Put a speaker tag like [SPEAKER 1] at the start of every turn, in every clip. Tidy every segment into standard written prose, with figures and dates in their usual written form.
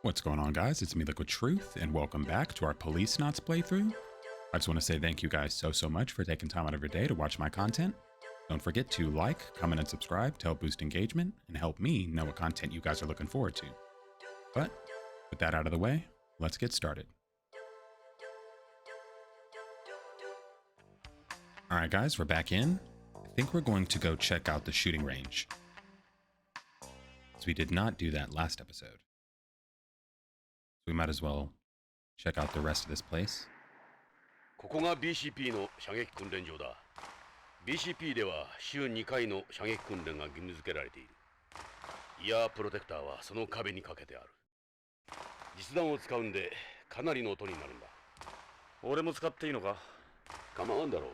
[SPEAKER 1] What's going on, guys? It's me, Liquid Truth, and welcome back to our Policenauts playthrough. I just want to say thank you guys so much for taking time out of your day to watch my content. Don't forget to like, comment, and subscribe to help boost engagement and help me know what content you guys are looking forward to. But with that out of the way, let's get started. Alright guys, we're back in. I think we're going to go check out the shooting range, so we did not do that last episode. We might as well check out the rest of this place.
[SPEAKER 2] ここが BCP の射撃訓練場だ。BCP では週2回の射撃訓練が義務付けられている。イヤープロテクターはその壁にかけてある。実弾を使うんでかなりの音になるんだ。俺も使っていいのか？構わんだろう。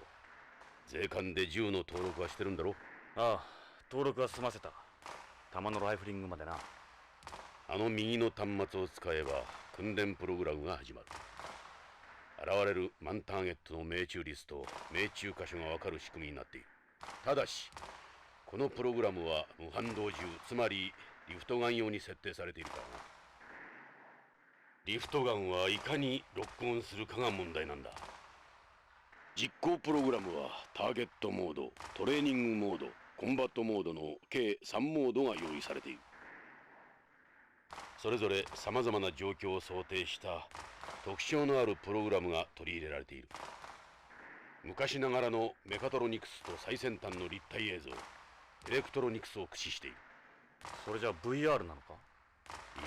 [SPEAKER 2] 税関で銃の登録はしてるんだろ？ああ、登録は済ませた。弾のライフリングまでな。あの右の端末を使えば訓練プログラムが始まる。現れるマンターゲットの命中率と命中箇所が分かる仕組みになっている。ただしこのプログラムは無反動銃、つまりリフトガン用に設定されているからな。リフトガンはいかにロックオンするかが問題なんだ。実行プログラムはターゲットモード、トレーニングモード、コンバットモードの計3モードが用意されている。それぞれさまざまな状況を想定した特徴のあるプログラムが取り入れられている。昔ながらのメカトロニクスと最先端の立体映像、エレクトロニクスを駆使している。それじゃ VR なのか？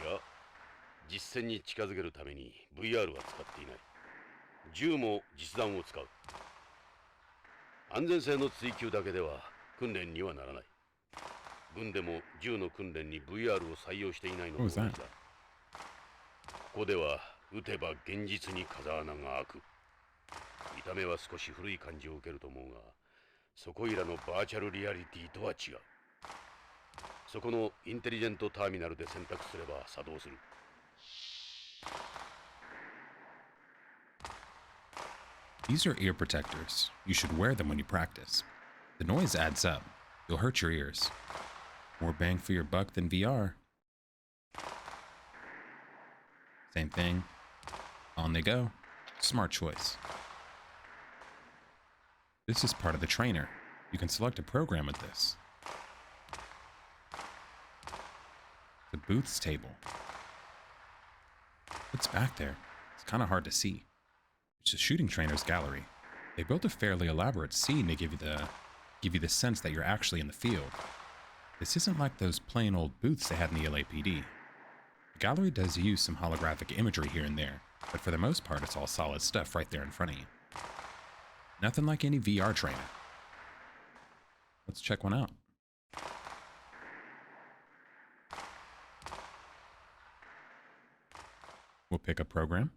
[SPEAKER 2] いや、実戦に近づけるために VR は使っていない。銃も実弾を使う。安全性の追求だけでは訓練にはならない。軍でも銃の訓練に VR を採用していないのと同じだ。ここでは撃てば現実に風穴が開く。見た目は少し古い感じを受けると思うが、そこいらのバーチャルリアリティとは違う。そこのインテリジェントターミナルで選択すれば作動する。
[SPEAKER 1] These are ear protectors. You should wear them when you practice. The noise adds up. You'll hurt your ears. More bang for your buck than VR. Same thing. On they go. Smart choice. This is part of the trainer. You can select a program with this. The booths table. What's back there? It's kind of hard to see. It's a shooting trainer's gallery. They built a fairly elaborate scene to give you the sense that you're actually in the field. This isn't like those plain old booths they had in the LAPD. The gallery does use some holographic imagery here and there, but for the most part it's all solid stuff right there in front of you. Nothing like any VR trainer. Let's check one out. We'll pick a program.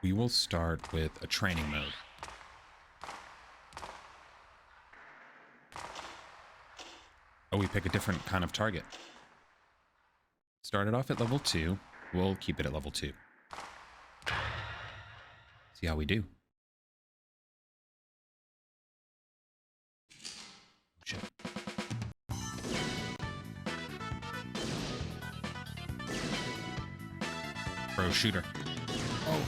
[SPEAKER 1] We will start with a training mode. Oh, we pick a different kind of target. Started off at level 2. We'll keep it at level 2. See how we do. Shit. Pro shooter. Oh.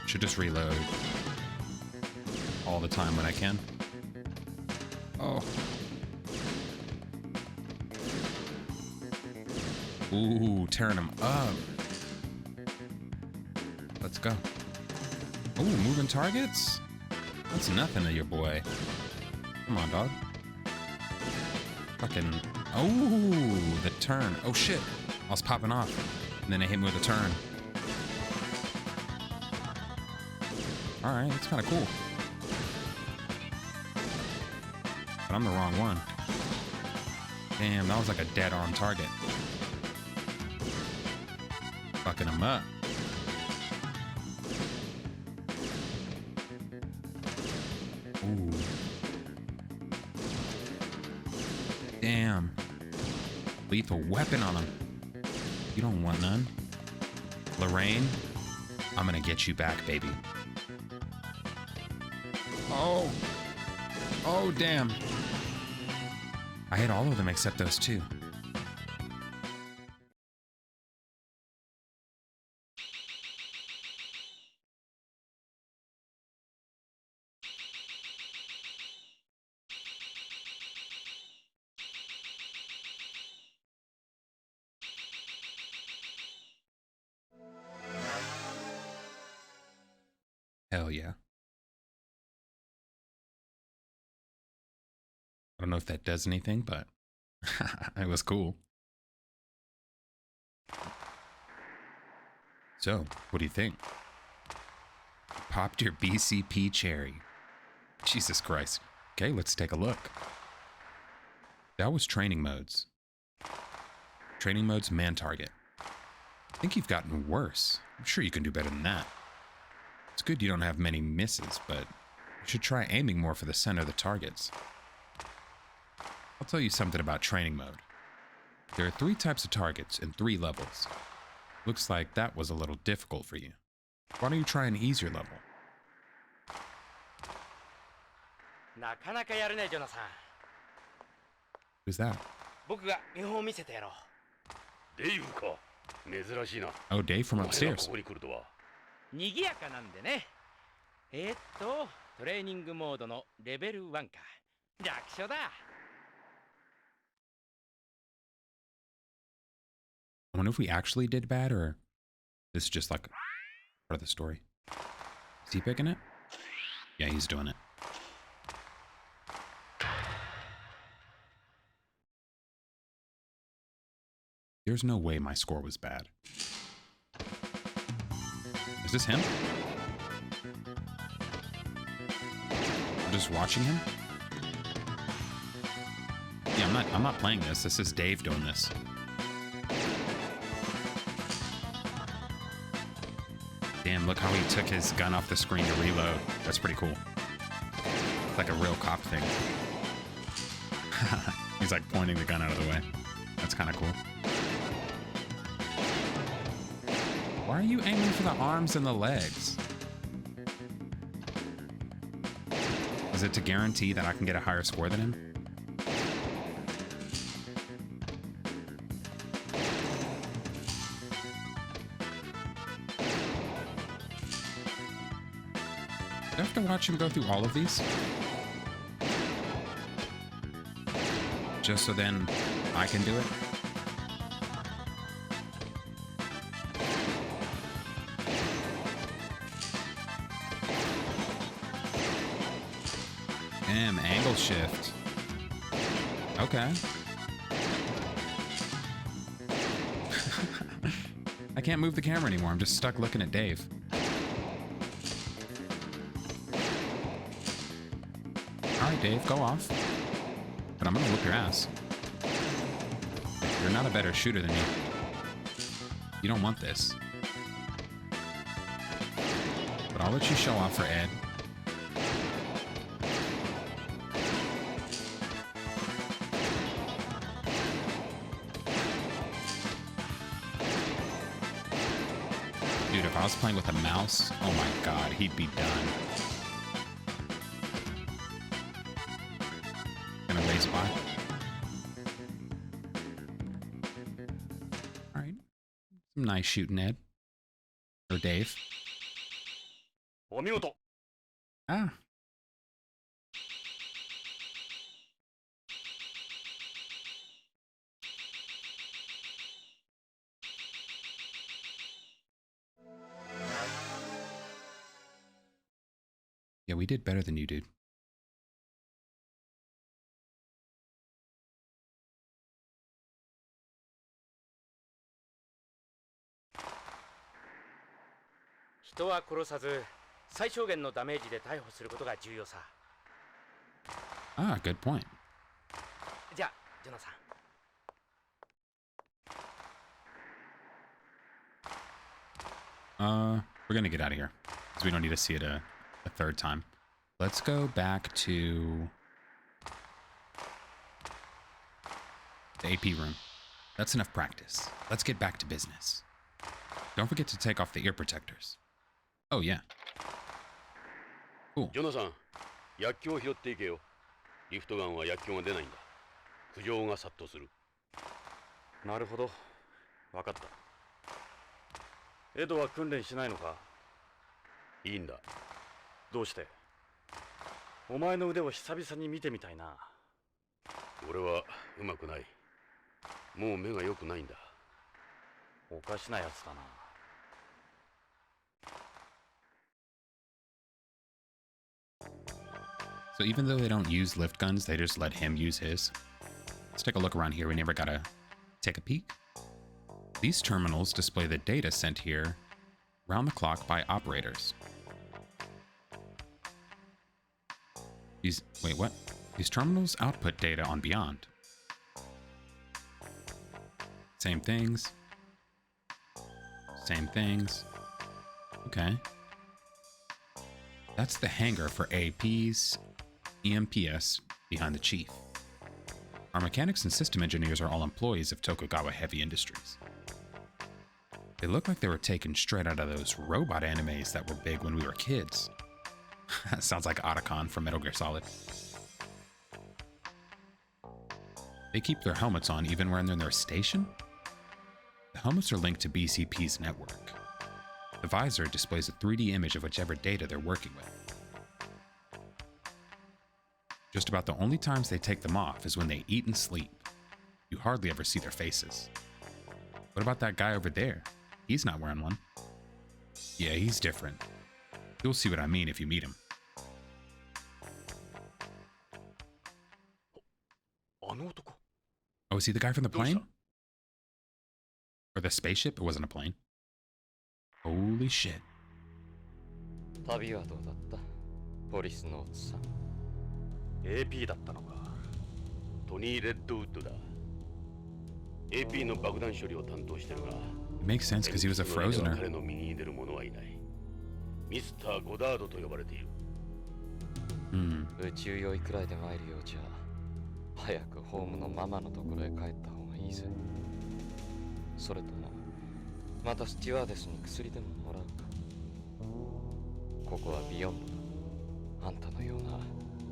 [SPEAKER 1] Should just reload all the time when I can. Oh. Ooh, tearing him up. Let's go. Ooh, moving targets? That's nothing to your boy. Come on, dog. Fucking... Oh, the turn. Oh, shit. I was popping off. And then they hit me with a turn. Alright, that's kind of cool. But I'm the wrong one. Damn, that was like a dead-on target. Fucking him up. lethal weapon on him. You don't want none. Lorraine, I'm gonna get you back, baby. Oh. Oh, damn. I hit all of them except those two. Hell yeah. I don't know if that does anything, but it was cool. So, what do you think? Popped your BCP cherry. Jesus Christ. Okay, let's take a look. That was training modes. Training mode's man target. I think you've gotten worse. I'm sure you can do better than that. It's good you don't have many misses, but you should try aiming more for the center of the targets. I'll tell you something about training mode. There are 3 types of targets and 3 levels. Looks like that was a little difficult for you. Why don't you try an easier level?
[SPEAKER 3] なかなかやるね、ジョナサン。
[SPEAKER 1] Who's that?
[SPEAKER 3] 僕が見本を見せてやろう。
[SPEAKER 2] デイブか。珍しいな。
[SPEAKER 1] Oh, Dave from
[SPEAKER 2] お前が
[SPEAKER 1] upstairs.
[SPEAKER 2] ここに来るとは。
[SPEAKER 3] 賑やかなんでね。トレーニングモードのレベル1か。弱小だ。
[SPEAKER 1] I wonder if we actually did bad, or this is just like part of the story. Is he picking it? Yeah, he's doing it. There's no way my score was bad. Is this him? I'm just watching him? Yeah, I'm not playing this. This is Dave doing this. Damn, look how he took his gun off the screen to reload. That's pretty cool. It's like a real cop thing. He's like pointing the gun out of the way. That's kind of cool. Why are you aiming for the arms and the legs? Is it to guarantee that I can get a higher score than him? Do I have to watch him go through all of these? Just so then I can do it? Damn, angle shift. Okay. I can't move the camera anymore. I'm just stuck looking at Dave. Alright, Dave, go off. But I'm gonna whoop your ass. You're not a better shooter than me. You don't want this. But I'll let you show off for Ed. Dude, if I was playing with a mouse, oh my god, he'd be done. Gonna raise by. Alright. Some nice shooting, Ed. Or Dave.
[SPEAKER 2] お見事。
[SPEAKER 1] Ah. Yeah, we did better than you, dude.
[SPEAKER 3] Hito wa korosazu, 最小限のダメージで逮捕することが重要さ。
[SPEAKER 1] Ah, good point.
[SPEAKER 3] じゃあ、ジョナサン。
[SPEAKER 1] We're gonna get out of here because we don't need to see it a third time. Let's go back to the AP room. That's enough practice. Let's get back to business. Don't forget to take off the ear protectors. Oh, yeah. Cool.
[SPEAKER 2] ジョナサン、薬莢を拾っていけよ。リフトガンは薬莢が出ないんだ。苦情が殺到する。
[SPEAKER 4] なるほど。わかった。エドは訓練しないのか？
[SPEAKER 2] いいんだ。
[SPEAKER 4] どうして？お前の腕を久々に見てみたいな。
[SPEAKER 2] 俺はうまくない。もう目が良くないんだ。
[SPEAKER 4] おかしなやつだな。
[SPEAKER 1] So even though they don't use lift guns, they just let him use his. Let's take a look around here. We never gotta take a peek. These terminals display the data sent here round the clock by operators. Wait, what? These terminals output data on Beyond. Same things. Same things. Okay. That's the hangar for APs, EMPS behind the chief. Our mechanics and system engineers are all employees of Tokugawa Heavy Industries. They look like they were taken straight out of those robot animes that were big when we were kids. Sounds like Otacon from Metal Gear Solid. They keep their helmets on even when they're in their station? The helmets are linked to BCP's network. The visor displays a 3D image of whichever data they're working with. Just about the only times they take them off is when they eat and sleep. You hardly ever see their faces. What about that guy over there? He's not wearing one. Yeah, he's different. You'll see what I mean if you meet him.
[SPEAKER 4] あの男。
[SPEAKER 1] Oh, is he the guy from the
[SPEAKER 2] どうした？
[SPEAKER 1] plane? Or the spaceship? It wasn't a plane. Holy shit.
[SPEAKER 5] 旅はどうだった？ポリスノーツさん。
[SPEAKER 4] AP だったのか。
[SPEAKER 2] トニー・レッドウッドだ。AP の爆弾処理を担当してるが、
[SPEAKER 1] It makes sense because he was a
[SPEAKER 2] その間は
[SPEAKER 1] frozener.
[SPEAKER 2] 彼の右に出る者はいない。ミスター・ゴダードと呼ばれている。
[SPEAKER 1] Hmm.
[SPEAKER 5] 宇宙酔いくらいで参るようじゃ、早くホームのママのところへ帰った方がいいぜ。それとも、またスチュワーデスに薬でももらうか。ここはビヨンドだ。あんたのような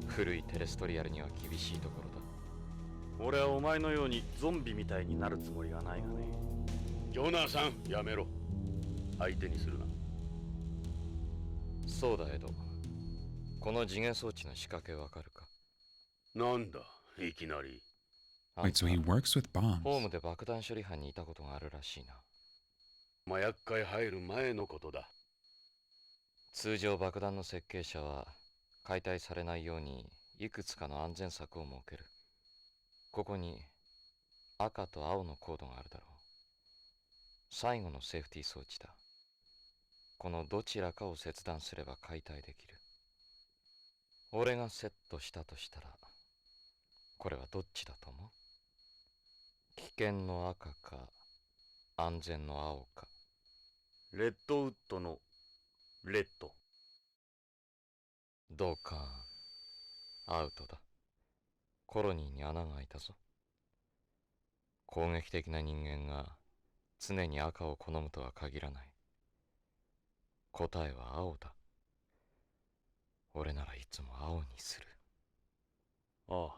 [SPEAKER 5] 古いテレストリアルには厳しいところだ。
[SPEAKER 4] 俺はお前のようにゾンビみたいになるつもりはないがね。
[SPEAKER 2] ジョナサン、やめろ。相手にするな。
[SPEAKER 5] そうだエド。この次元装置の仕掛けわかるか？
[SPEAKER 2] なんだ、いきなり。
[SPEAKER 5] あんた
[SPEAKER 1] Wait, so he works with
[SPEAKER 5] ホーム
[SPEAKER 1] bombs.
[SPEAKER 5] で爆弾処理班にいたことがあるらしいな。
[SPEAKER 2] 麻薬界入る前のことだ。
[SPEAKER 5] 通常爆弾の設計者は解体されないようにいくつかの安全策を設ける。ここに赤と青のコードがあるだろう。最後のセーフティー装置だ。このどちらかを切断すれば解体できる。俺がセットしたとしたら、これはどっちだと思う？危険の赤か安全の青か。
[SPEAKER 4] レッドウッドのレッド。
[SPEAKER 5] ドカーン。アウトだ。コロニーに穴が開いたぞ。攻撃的な人間が常に赤を好むとは限らない。答えは青だ。俺ならいつも青にする。
[SPEAKER 4] ああ。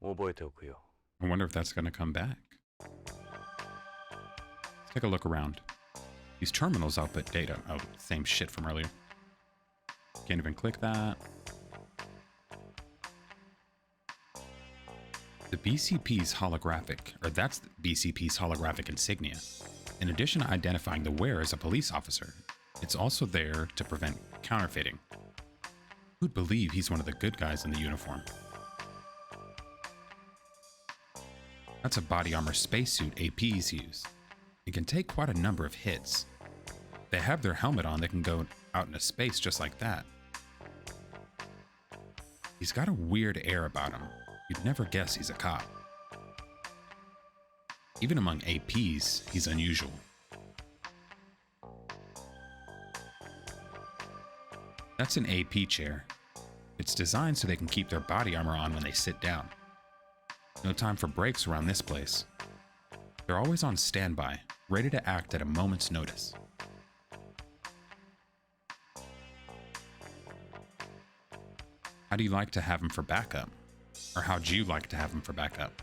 [SPEAKER 4] 覚えておくよ。
[SPEAKER 1] I wonder if that's going to come back. Let's take a look around. These terminals output data. Oh, same shit from earlier. Can't even click that. The BCP's holographic, or that's the BCP's holographic insignia. In addition to identifying the wearer as a police officer, it's also there to prevent counterfeiting. Who'd believe he's one of the good guys in the uniform? That's a body armor spacesuit APs use. It can take quite a number of hits. If they have their helmet on, they can go out into space just like that. He's got a weird air about him. You'd never guess he's a cop. Even among APs, he's unusual. That's an AP chair. It's designed so they can keep their body armor on when they sit down. No time for breaks around this place. They're always on standby, ready to act at a moment's notice. How do you like to have them for backup? Or how'd you like to have them for backup?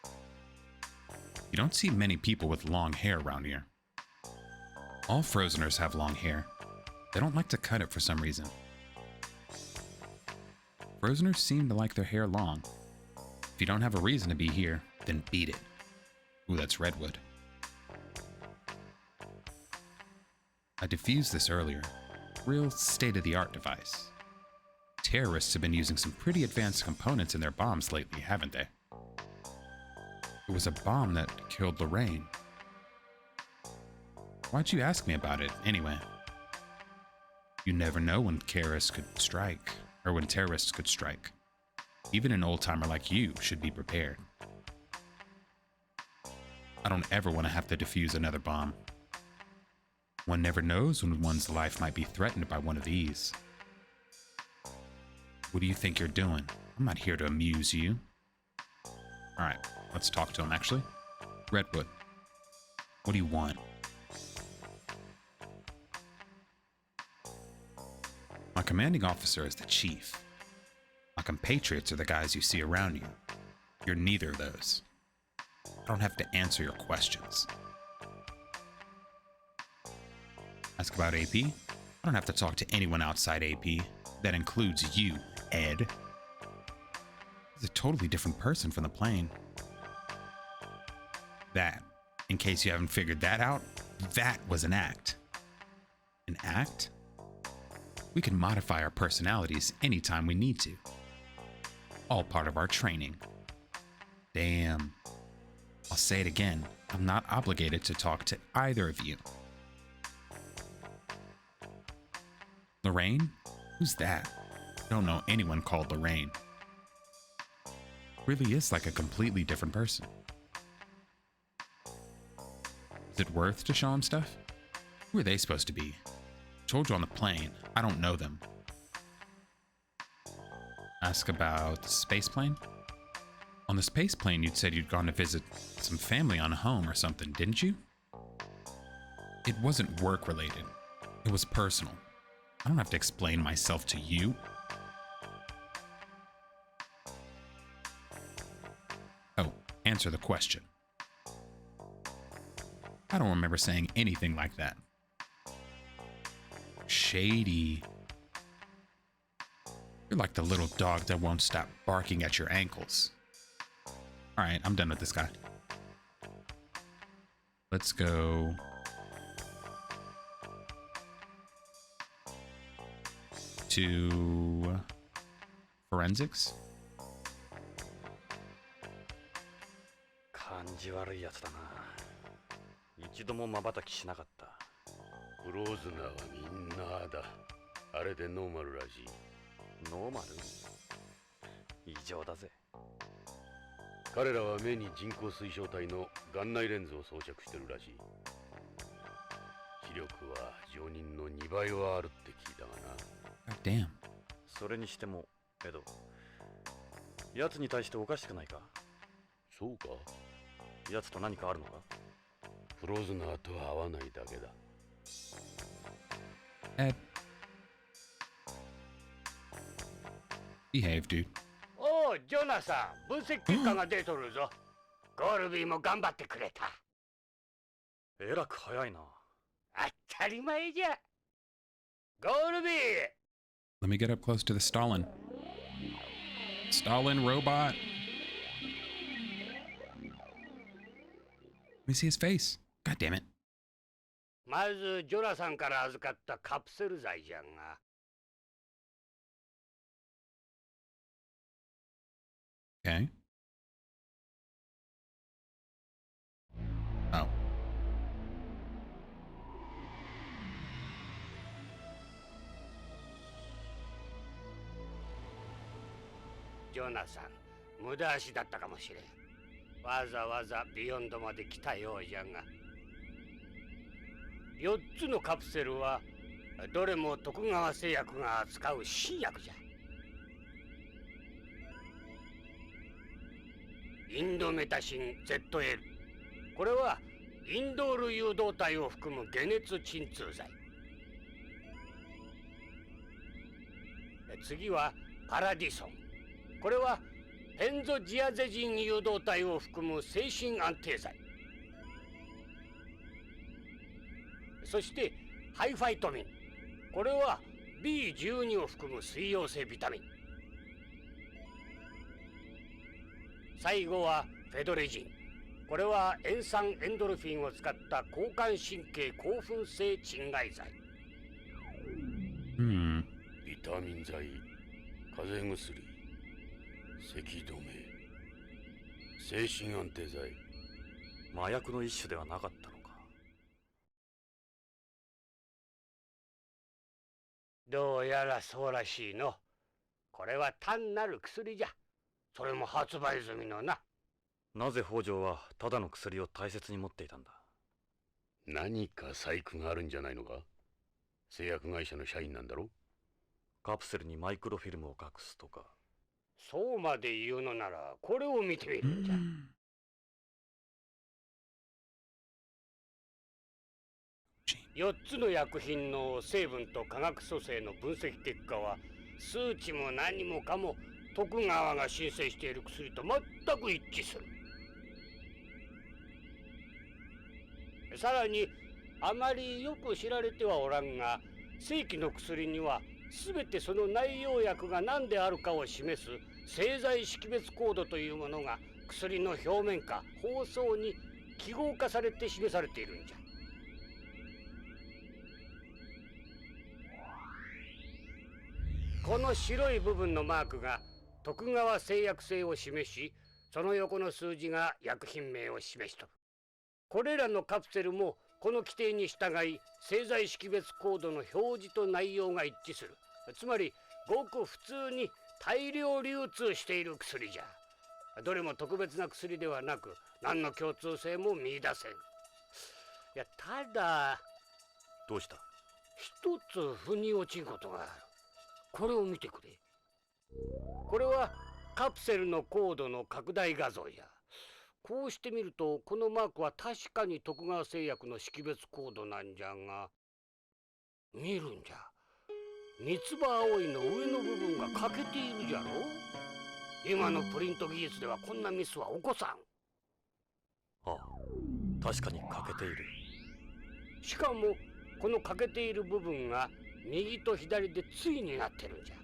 [SPEAKER 1] You don't see many people with long hair around here. All Frozeners have long hair. They don't like to cut it for some reason. Frozeners seem to like their hair long. If you don't have a reason to be here, then beat it. Ooh, that's redwood. I diffused this earlier. Real state-of-the-art device. Terrorists have been using some pretty advanced components in their bombs lately, haven't they? It was a bomb that killed Lorraine. Why'd you ask me about it, anyway? You never know when terrorists could strike, or when terrorists could strike. Even an old-timer like you should be prepared. I don't ever want to have to defuse another bomb. One never knows when one's life might be threatened by one of these. What do you think you're doing? I'm not here to amuse you. Alright, let's talk to him, actually. Redwood, what do you want? My commanding officer is the chief. My compatriots are the guys you see around you. You're neither of those. I don't have to answer your questions. Ask about AP? I don't have to talk to anyone outside AP. That includes you, Ed. He's a totally different person from the plane. That, in case you haven't figured that out, that was an act. An act? We can modify our personalities anytime we need to. All part of our training. Damn. I'll say it again. I'm not obligated to talk to either of you. Lorraine? Who's that? I don't know anyone called Lorraine. Really is like a completely different person. Is it worth to show him stuff? Who are they supposed to be? Told you on the plane. I don't know them. Ask about the space plane? On the space plane, you'd said you'd gone to visit some family on home or something, didn't you? It wasn't work related. It was personal. I don't have to explain myself to you. Oh, answer the question. I don't remember saying anything like that. Shady. You're like the little dog that won't stop barking at your ankles. Alright, I'm done with this guy. Let's go... to... forensics?
[SPEAKER 4] 感じ悪いやつだな。一度も瞬きしなかった。
[SPEAKER 2] フローズナーはみんなだ。あれでノーマルらしい。
[SPEAKER 4] ノーマル？異常だぜ。
[SPEAKER 2] 彼らは目に人工水晶体の眼内レンズを装着してるらしい。視力は常人の2倍はあるって聞いたがな。
[SPEAKER 1] God damn.
[SPEAKER 4] それにしても、エド、奴に対しておかしくないか？
[SPEAKER 2] そうか？
[SPEAKER 4] 奴と何かあるのか？
[SPEAKER 2] フローズナーとは合わないだけだ。
[SPEAKER 1] Ed. Behave, dude.
[SPEAKER 6] おう、ジョナサン、分析結果が出とるぞ。ゴールビーも頑張ってくれた。
[SPEAKER 4] えらく早いな。
[SPEAKER 6] 当たり前じゃ。ゴールビー
[SPEAKER 1] Let me get up close to the Stalin. Stalin robot. Let me see his face. God damn it.
[SPEAKER 6] まず、ジョナサンから預かったカプセル剤じゃが。
[SPEAKER 1] Okay. Oh.
[SPEAKER 6] ジョナサン、無駄足だったかもしれん。わざわざビヨンドまで来たようじゃが。4つのカプセルは、どれも徳川製薬が扱う新薬じゃ。インドメタシン ZL。 これはインドール誘導体を含む解熱鎮痛剤。次はパラディソン。これはペンゾジアゼジン誘導体を含む精神安定剤。そしてハイファイトミン。これは B12 を含む水溶性ビタミン。最後はフェドレジン。これは塩酸エンドルフィンを使った交感神経興奮性鎮害剤。
[SPEAKER 2] ビタミン剤、風邪薬、咳止め、精神安定剤。
[SPEAKER 4] 麻薬の一種ではなかったのか。
[SPEAKER 6] どうやらそうらしいの。これは単なる薬じゃ。それも発売済みのな。
[SPEAKER 4] なぜ北条はただの薬を大切に持っていたんだ。
[SPEAKER 2] 何か細工があるんじゃないのか。製薬会社の社員なんだろ。
[SPEAKER 4] カプセルにマイクロフィルムを隠すとか。
[SPEAKER 6] そうまで言うのならこれを見てみるんじゃ。4つの薬品の成分と化学組成の分析結果は数値も何もかも徳川が申請している薬と全く一致する。さらにあまりよく知られてはおらんが、正規の薬には全てその内容薬が何であるかを示す製剤識別コードというものが薬の表面か包装に記号化されて示されているんじゃ。この白い部分のマークが徳川製薬製を示し、その横の数字が薬品名を示しとる。これらのカプセルもこの規定に従い製剤識別コードの表示と内容が一致する。つまりごく普通に大量流通している薬じゃ。どれも特別な薬ではなく何の共通性も見出せん。いや、ただ
[SPEAKER 4] どうした？
[SPEAKER 6] 一つ腑に落ちんことがある。これを見てくれ。これはカプセルのコードの拡大画像じゃ。こうしてみるとこのマークは確かに徳川製薬の識別コードなんじゃが、見るんじゃ。三つ葉葵の上の部分が欠けているじゃろ。今のプリント技術ではこんなミスは起こさん。
[SPEAKER 4] ああ、確かに欠けている。
[SPEAKER 6] しかもこの欠けている部分が右と左で対になってるんじゃ。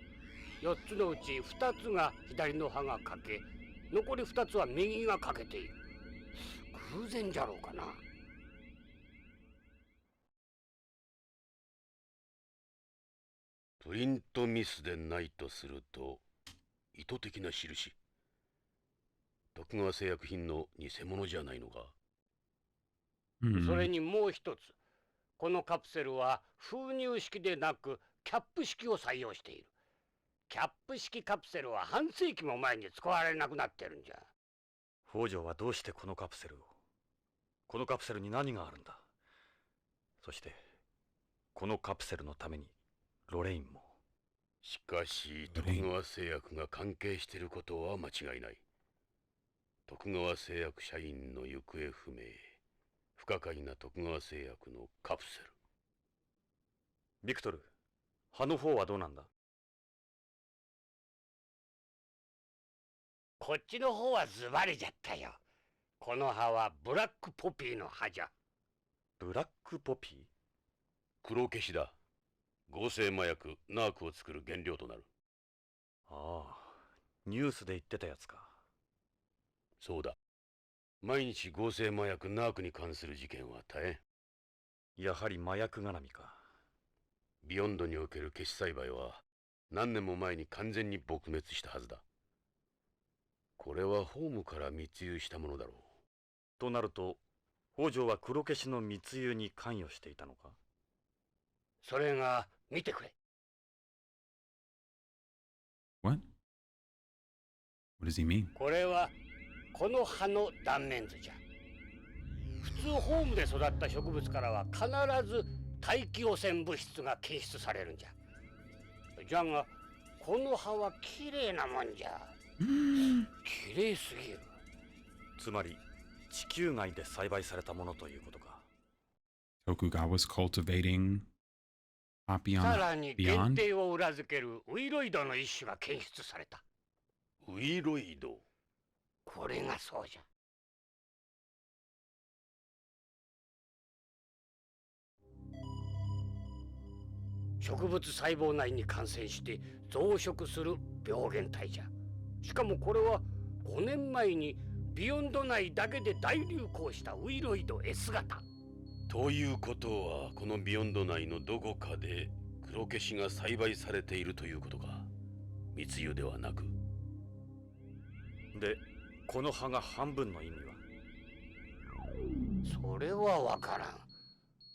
[SPEAKER 6] 4つのうち2つが左の刃が欠け、残り2つは右が欠けている。偶然じゃろうかな。
[SPEAKER 2] プリントミスでないとすると意図的な印。徳川製薬品の偽物じゃないのか。
[SPEAKER 6] それにもう一つ、このカプセルは封入式でなくキャップ式を採用している。キャップ式カプセルは半世紀も前に使われなくなってるんじゃ。
[SPEAKER 4] 北条はどうしてこのカプセルを？このカプセルに何があるんだ？そしてこのカプセルのためにロレインも。
[SPEAKER 2] しかし徳川製薬が関係していることは間違いない。徳川製薬社員の行方不明、不可解な徳川製薬のカプセル。
[SPEAKER 4] ビクトル、葉の方はどうなんだ？
[SPEAKER 6] こっちの方はズバリじゃったよ。この葉はブラックポピーの葉じゃ。
[SPEAKER 4] ブラックポピー？
[SPEAKER 2] 黒消しだ。合成麻薬ナークを作る原料となる。
[SPEAKER 4] ああ、ニュースで言ってたやつか。
[SPEAKER 2] そうだ。毎日合成麻薬ナークに関する事件は絶えん。
[SPEAKER 4] やはり麻薬絡みか。
[SPEAKER 2] ビヨンドにおける消し栽培は何年も前に完全に撲滅したはずだ。これはホームから密輸したものだろう。
[SPEAKER 4] となると北条は黒消しの密輸に関与していたのか？
[SPEAKER 6] それが見てくれ。
[SPEAKER 1] What? What does he mean?
[SPEAKER 6] これはこの葉の断面図じゃ。普通ホームで育った植物からは必ず大気汚染物質が検出されるんじゃ。じゃがこの葉はきれいなもんじゃ。きれいすぎる。
[SPEAKER 4] つまり地球外で栽培されたものということか。
[SPEAKER 1] Tokugawa's cultivating poppy
[SPEAKER 6] さ
[SPEAKER 1] on
[SPEAKER 6] らに限
[SPEAKER 1] Beyond?
[SPEAKER 6] 定を裏付けるウイロイドの一種が検出された。
[SPEAKER 2] ウイロイド。
[SPEAKER 6] これがそうじゃ。植物細胞内に感染して増殖する病原体じゃ。しかもこれは5年前にビヨンド内だけで大流行したウイロイド S 型。
[SPEAKER 2] ということはこのビヨンド内のどこかで黒消しが栽培されているということか。密輸ではなく。
[SPEAKER 4] で、この葉が半分の意味は？
[SPEAKER 6] それはわからん。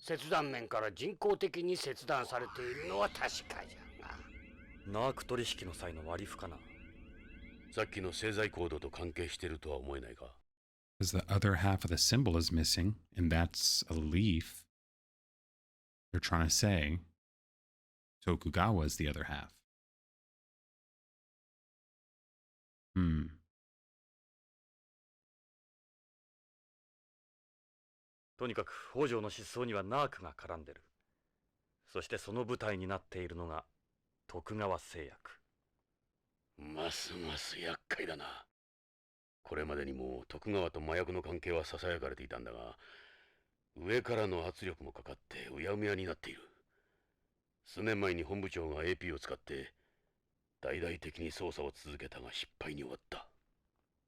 [SPEAKER 6] 切断面から人工的に切断されているのは確かじゃが。
[SPEAKER 4] ナーク取引の際の割り符かな。
[SPEAKER 2] さっきの製剤コードと関係しているとは思えないか。
[SPEAKER 1] Because the other half of the symbol is missing, and that's a leaf. They're trying to say Tokugawa is the other half. Hmm.
[SPEAKER 4] とにかく北条の失踪にはナークが絡んでる。そしてその舞台になっているのが徳川製薬。
[SPEAKER 2] ますます厄介だな。これまでにも徳川と麻薬の関係はささやかれていたんだが、上からの圧力もかかってうやむやになっている。数年前に本部長が AP を使って大々的に捜査を続けたが失敗に終わった。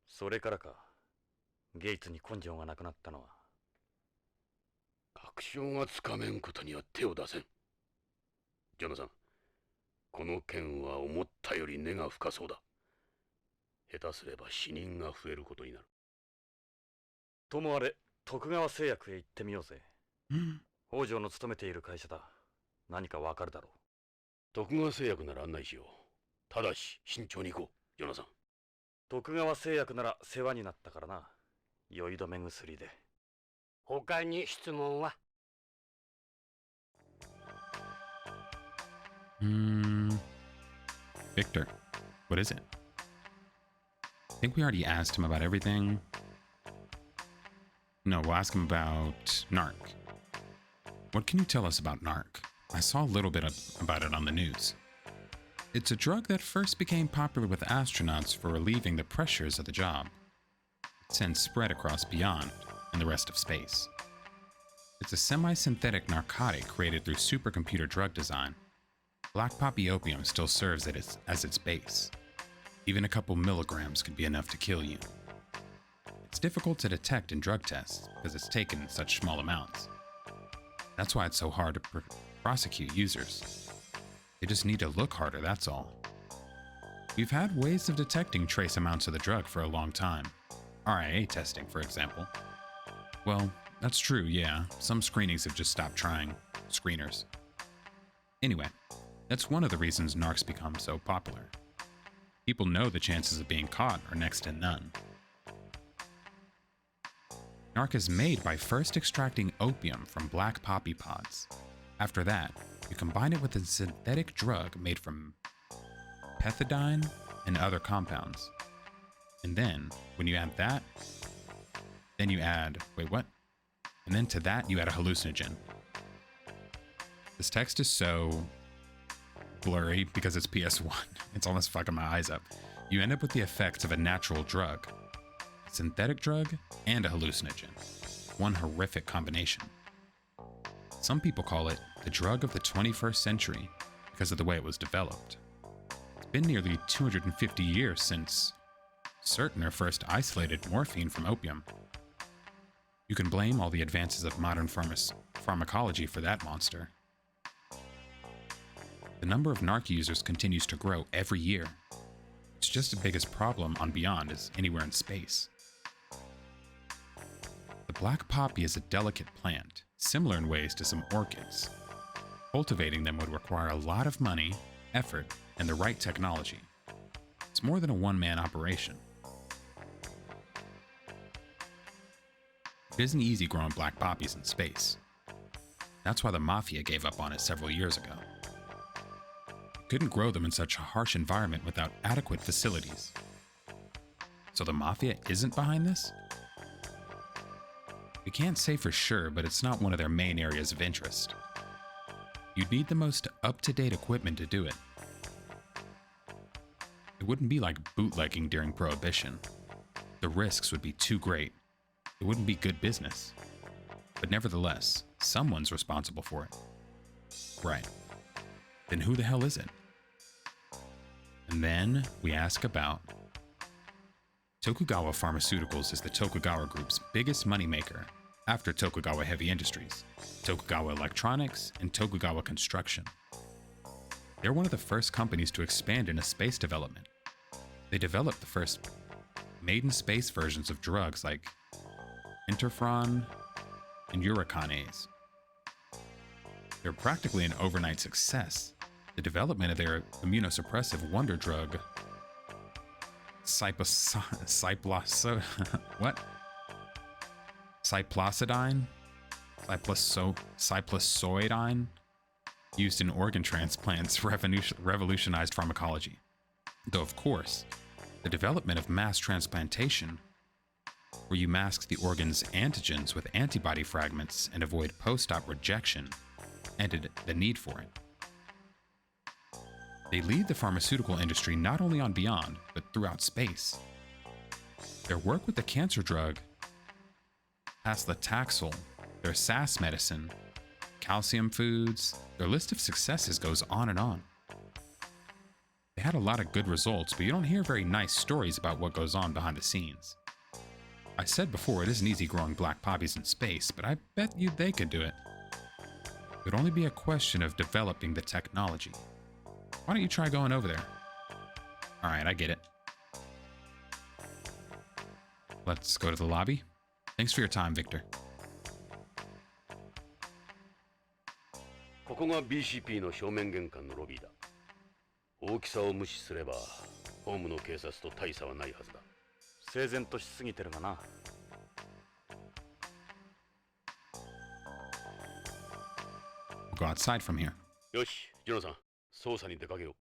[SPEAKER 4] それからか、ゲイツに根性がなくなったのは。
[SPEAKER 2] 確証がつかめんことには手を出せん。ジョナサン、この件は思ったより根が深そうだ。下手すれば死人が増えることになる。
[SPEAKER 4] ともあれ、徳川製薬へ行ってみようぜ。北条の勤めている会社だ。何かわかるだろう。
[SPEAKER 2] 徳川製薬なら案内しよう。ただし慎重に行こう、ジョナサン。
[SPEAKER 4] 徳川製薬なら世話になったからな。酔い止め薬で。
[SPEAKER 6] 他に質問は？Victor,
[SPEAKER 1] what is it? I think we already asked him about everything. No, we'll ask him about NARC. What can you tell us about NARC? I saw a little bit about it on the news. It's a drug that first became popular with astronauts for relieving the pressures of the job. It's since spread across beyond and the rest of space. It's a semi-synthetic narcotic created through supercomputer drug design. Black poppy opium still serves it as its base. Even a couple milligrams could be enough to kill you. It's difficult to detect in drug tests because it's taken in such small amounts. That's why it's so hard to prosecute users. They just need to look harder, that's all. We've had ways of detecting trace amounts of the drug for a long time. RIA testing, for example. Well, that's true, yeah. Some screenings have just stopped trying. Screeners. Anyway, that's one of the reasons NARC's become so popular. People know the chances of being caught are next to none. NARC is made by first extracting opium from black poppy pods. After that, you combine it with a synthetic drug made from pethidine and other compounds. And then, when you add that, then you add, wait, what? And then to that, you add a hallucinogen. This text is so blurry because it's PS1. It's almost fucking my eyes up. You end up with the effects of a natural drug, a synthetic drug, and a hallucinogen. One horrific combination. Some people call it the drug of the 21st century because of the way it was developed. It's been nearly 250 years since Certner first isolated morphine from opium. You can blame all the advances of modern pharmacology for that monster. The number of NARC users continues to grow every year. It's just the biggest problem on Beyond as anywhere in space. The black poppy is a delicate plant, similar in ways to some orchids. Cultivating them would require a lot of money, effort, and the right technology. It's more than a one-man operation. It isn't easy growing black poppies in space. That's why the Mafia gave up on it several years ago. Couldn't grow them in such a harsh environment without adequate facilities. So the Mafia isn't behind this? We can't say for sure, but it's not one of their main areas of interest. You'd need the most up-to-date equipment to do it. It wouldn't be like bootlegging during Prohibition. The risks would be too great. It wouldn't be good business. But nevertheless, someone's responsible for it. Right. Then who the hell is it? And then we ask about... Tokugawa Pharmaceuticals is the Tokugawa Group's biggest moneymaker after Tokugawa Heavy Industries, Tokugawa Electronics, and Tokugawa Construction. They're one of the first companies to expand into space development. They developed the first made-in-space versions of drugs like interferon and uracanase. They're practically an overnight success. The development of their immunosuppressive wonder drug, cyplosoidine, used in organ transplants, revolutionized pharmacology. Though, of course, the development of mass transplantation, where you mask the organ's antigens with antibody fragments and avoid post-op rejection, ended the need for it. They lead the pharmaceutical industry not only on Beyond, but throughout space. Their work with the cancer drug, paclitaxel, their SAS medicine, calcium foods, their list of successes goes on and on. They had a lot of good results, but you don't hear very nice stories about what goes on behind the scenes. I said before, it isn't easy growing black poppies in space, but I bet you they could do it. It would only be a question of developing the technology. Why don't you try going over there? Alright, I get it. Let's go to the lobby. Thanks for your time, Victor.
[SPEAKER 2] ここが BCP の正面玄関のロビーだ。大きさを無視すれば、ホームの警察と大差はないはずだ。
[SPEAKER 4] 整然としすぎてるがな。
[SPEAKER 1] We'll go outside from here.
[SPEAKER 2] よし、ジョナさん、捜査に出かけよう。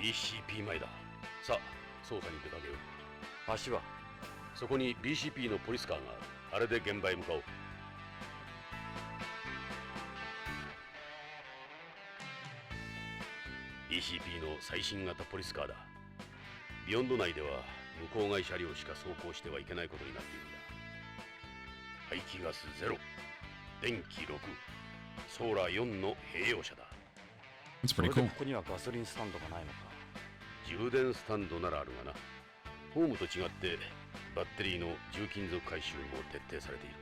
[SPEAKER 2] BCP 前だ。さあ、捜査に出かけよう。
[SPEAKER 4] 足は
[SPEAKER 2] そこに BCP のポリスカーがある。あれで現場へ向かおう。BCP の最新型ポリスカーだ。ビヨンド内では無公害車両しか走行してはいけないことになっているんだ。排気ガス0、電気6、ソーラー4の併用車だ。
[SPEAKER 1] That's
[SPEAKER 4] そ
[SPEAKER 1] pretty
[SPEAKER 4] れで
[SPEAKER 1] cool.
[SPEAKER 4] ここにはガソリンスタンドがないのか。
[SPEAKER 2] 充電スタンドならあるがな。ホームと違ってバッテリーの重金属回収も徹底されている。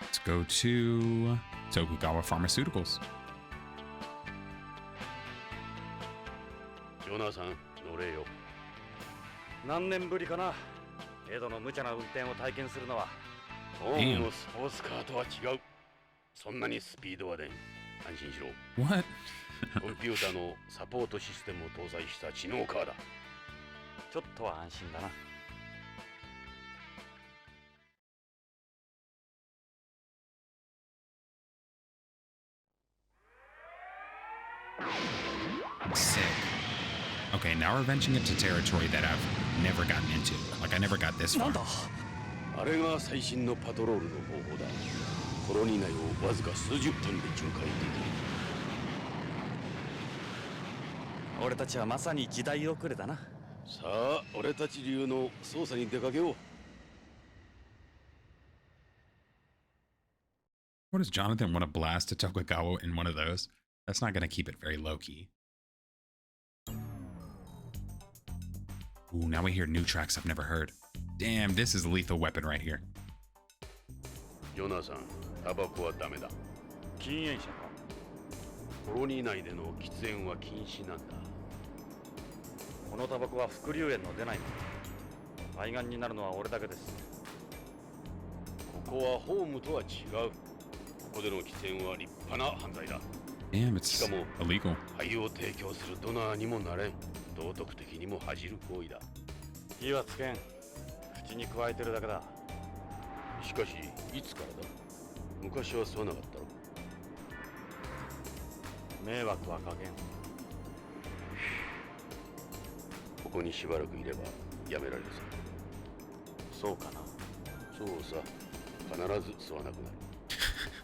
[SPEAKER 1] Let's go to Tokugawa Pharmaceuticals.
[SPEAKER 2] ジョナサン、乗れよ。
[SPEAKER 4] 何年ぶりかな。エドの無茶な運転を体験するのは。
[SPEAKER 2] ホームのスポーツカーとは違う。そんなにスピードは出ん。安心しろ。
[SPEAKER 1] What?
[SPEAKER 2] コンピューターのサポートシステムを搭載した知能カーだ。
[SPEAKER 4] ちょっとは安心だな。
[SPEAKER 1] Sick. Okay, now we're venturing into territory that I've never gotten into. Like, I never got this far.
[SPEAKER 2] あれが最新のパトロールの方法だ。コロニー内をわずか数十分で巡回できる。
[SPEAKER 4] 俺たちはまさに時代遅れだな。
[SPEAKER 2] さあ、俺たち流の捜査に出かけよう。
[SPEAKER 1] What does Jonathan want to blast a Tokugawa in one of those? That's not going to keep it very low-key. Ooh, now we hear new tracks I've never heard. Damn, this is a lethal weapon right here.
[SPEAKER 2] ジョナサン、タバコはダメだ。
[SPEAKER 4] 禁煙者か。
[SPEAKER 2] コロニー内での喫煙は禁止なんだ。
[SPEAKER 4] このタバコは副流煙の出ないもの。肺がんになるのは俺だけです。
[SPEAKER 2] ここはホームとは違う。ここでの喫煙は立派な犯罪だ。
[SPEAKER 1] Damn, it's
[SPEAKER 2] しかも
[SPEAKER 1] illegal.
[SPEAKER 2] 肺を提供するドナーにもなれん。道徳的にも恥じる行為だ。
[SPEAKER 4] 火はつけん。口に加えてるだけだ。
[SPEAKER 2] しかし、いつからだ？昔は吸わなかったろ。
[SPEAKER 4] 迷惑はかけん。
[SPEAKER 2] ここにしばらくいればやめられるさ。
[SPEAKER 4] そうかな。
[SPEAKER 2] そうさ、必ず吸わなくなる。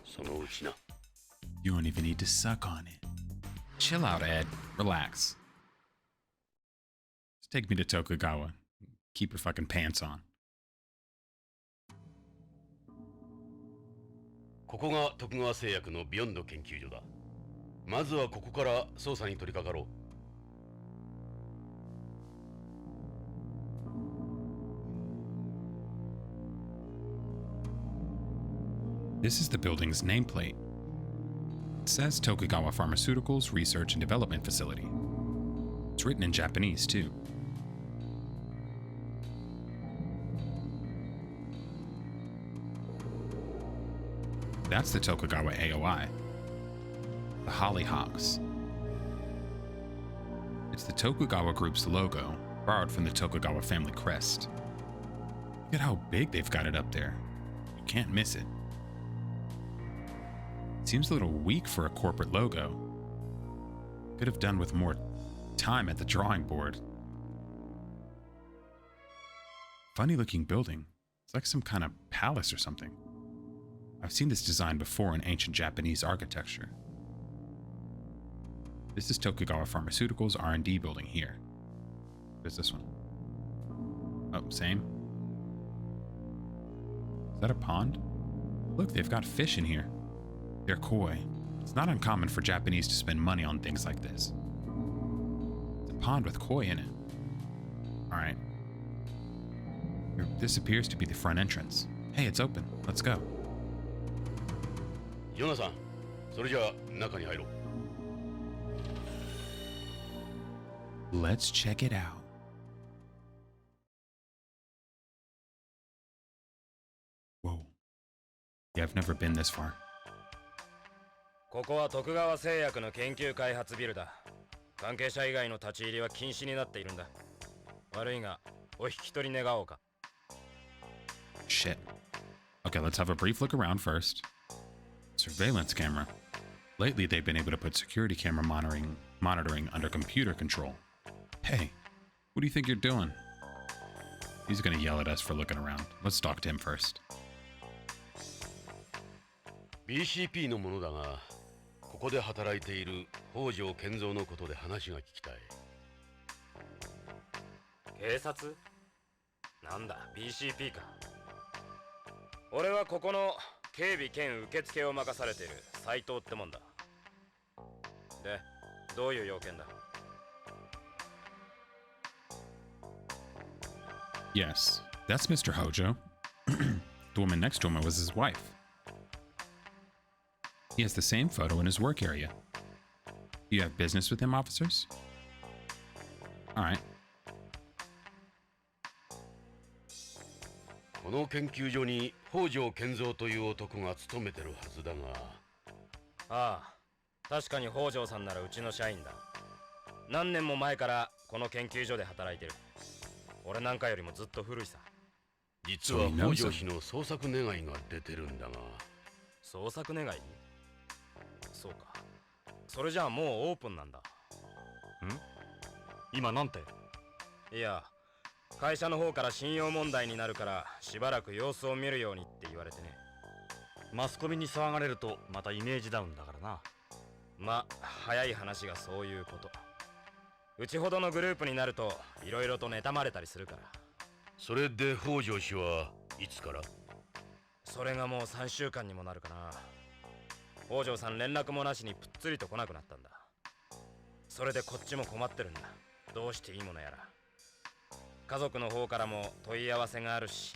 [SPEAKER 2] そのうちな。
[SPEAKER 1] You don't even need to suck on it. Chill out, Ed. Relax. Just take me to Tokugawa. Keep your fucking pants on.
[SPEAKER 2] ここが徳川製薬のビヨンド研究所だ。まずはここから捜査に取り掛かろう。
[SPEAKER 1] This is the building's nameplate. It says Tokugawa Pharmaceuticals Research and Development Facility. It's written in Japanese, too. That's the Tokugawa AOI. The Hollyhocks. It's the Tokugawa Group's logo, borrowed from the Tokugawa family crest. Look at how big they've got it up there. You can't miss it. Seems a little weak for a corporate logo. Could have done with more time at the drawing board. Funny looking building. It's like some kind of palace or something. I've seen this design before in ancient Japanese architecture. This is Tokugawa Pharmaceuticals R&D building here. There's this one. Oh, same. Is that a pond? Look, they've got fish in here. They're koi. It's not uncommon for Japanese to spend money on things like this. It's a pond with koi in it. Alright. This appears to be the front entrance. Hey, it's open. Let's go.
[SPEAKER 2] ヨナさん、それじゃあ中に入ろう。
[SPEAKER 1] Let's check it out. Whoa. Yeah, I've never been this far.
[SPEAKER 7] ここは徳川製薬の研究開発ビルだ。関係者以外の立ち入りは禁止になっているんだ。悪いが、お引き取り願おうか。
[SPEAKER 1] Shit. Okay, let's have a brief look around first. Surveillance camera. Lately, they've been able to put security camera monitoring under computer control. Hey, what do you think you're doing? He's gonna yell at us for looking around. Let's talk to him first.
[SPEAKER 2] BCP のものだが、ここで働いている北条健三のことで話が聞きたい。
[SPEAKER 7] 警察？なんだ、BCP か。俺はここの警備兼受付を任されている斉藤ってもんだ。で、どういう要件だ？
[SPEAKER 1] Yes, that's Mr. Hojo. The woman next to him was his wife. He has the same photo in his work area. Do you have business with him, officers? All right.
[SPEAKER 2] この研究所に北条健三という男が勤めてるはずだが。
[SPEAKER 7] ああ、確かに北条さんならうちの社員だ。何年も前からこの研究所で働いてる。俺なんかよりもずっと古いさ。
[SPEAKER 2] 実は北条氏の捜索願いが出てるんだが。
[SPEAKER 7] 捜索願い？そうか。それじゃあもうオープンなんだ。ん？
[SPEAKER 4] 今なんて？
[SPEAKER 7] いや、会社の方から信用問題になるからしばらく様子を見るようにって言われてね。
[SPEAKER 4] マスコミに騒がれるとまたイメージダウンだからな。
[SPEAKER 7] まあ早い話がそういうこと。うちほどのグループになるといろいろと妬まれたりするから。
[SPEAKER 2] それで北条氏はいつから？
[SPEAKER 7] それがもう3週間にもなるかな。北条さん連絡もなしにぷっつりと来なくなったんだ。それでこっちも困ってるんだ。どうしていいものやら。家族の方からも問い合わせがあるし、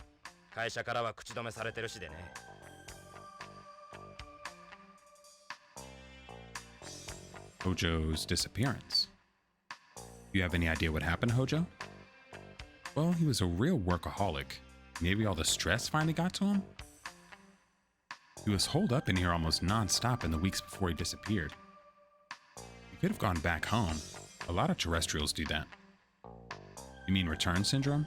[SPEAKER 7] 会社からは口止めされてるしでね。
[SPEAKER 1] Hojo's disappearance. You have any idea what happened, Hojo? Well, he was a real workaholic. Maybe all the stress finally got to him? He was holed up in here almost non-stop in the weeks before he disappeared. He could have gone back home. A lot of terrestrials do that. You mean return syndrome?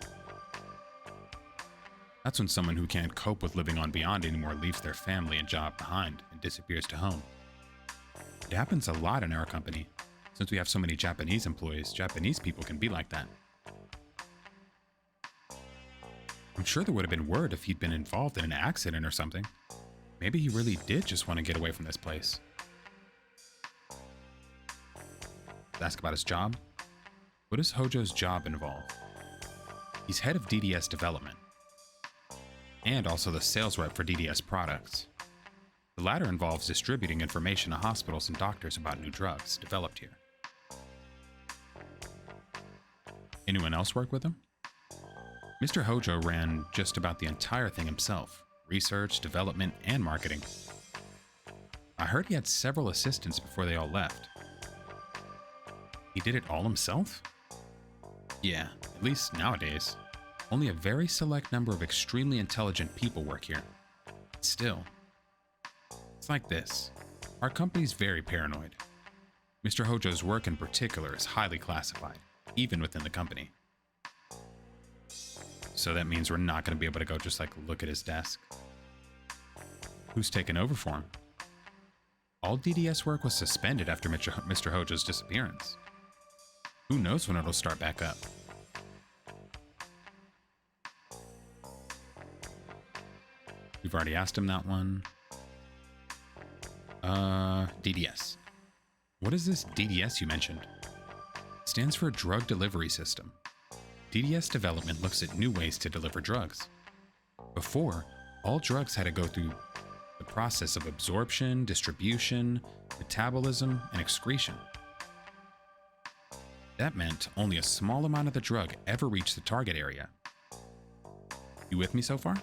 [SPEAKER 1] That's when someone who can't cope with living on Beyond anymore leaves their family and job behind and disappears to home. It happens a lot in our company. Since we have so many Japanese employees, Japanese people can be like that. I'm sure there would have been word if he'd been involved in an accident or something. Maybe he really did just want to get away from this place. Let's ask about his job. What does Hojo's job involve? He's head of DDS development, and also the sales rep for DDS products. The latter involves distributing information to hospitals and doctors about new drugs developed here. Anyone else work with him? Mr. Hojo ran just about the entire thing himself, research, development, and marketing. I heard he had several assistants before they all left. He did it all himself? Yeah, at least nowadays. Only a very select number of extremely intelligent people work here. Still, it's like this. Our company's very paranoid. Mr. Hojo's work in particular is highly classified, even within the company. So that means we're not going to be able to go just like look at his desk. Who's taken over for him? All DDS work was suspended after Mr. Hojo's disappearance. Who knows when it'll start back up? We've already asked him that one. DDS. What is this DDS you mentioned? It stands for Drug Delivery System. DDS development looks at new ways to deliver drugs. Before, all drugs had to go through the process of absorption, distribution, metabolism, and excretion. That meant only a small amount of the drug ever reached the target area. You with me so far?